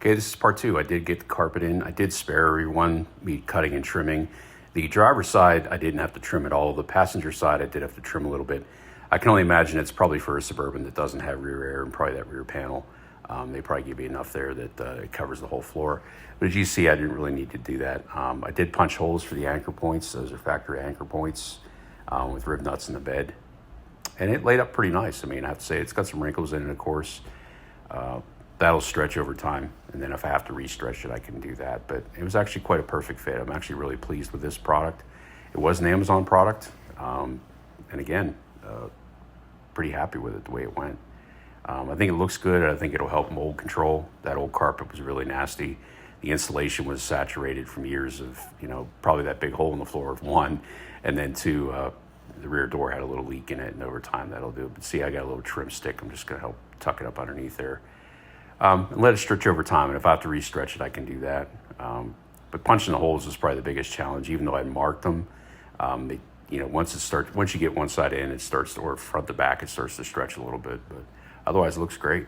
Okay, this is part two. I did get the carpet in. I did spare everyone me cutting and trimming. The driver's side, I didn't have to trim at all. The passenger side, I did have to trim a little bit. I can only imagine it's probably for a Suburban that doesn't have rear air and probably that rear panel. They probably give you enough there that it covers the whole floor. But as you see, I didn't really need to do that. I did punch holes for the anchor points. Those are factory anchor points with rib nuts in the bed. And it laid up pretty nice. I mean, I have to say, it's got some wrinkles in it, of course. That'll stretch over time. And then if I have to re-stretch it, I can do that. But it was actually quite a perfect fit. I'm actually really pleased with this product. It was an Amazon product. And again, pretty happy with it, the way it went. I think it looks good. I think it'll help mold control. That old carpet was really nasty. The insulation was saturated from years of, probably that big hole in the floor of one. And then two, the rear door had a little leak in it, and over time that'll do it. But see, I got a little trim stick. I'm just going to help tuck it up underneath there. And let it stretch over time, and if I have to re-stretch it, I can do that. But punching the holes is probably the biggest challenge, even though I marked them. Once you get one side in, it starts to, or front to back, it starts to stretch a little bit. But otherwise, it looks great.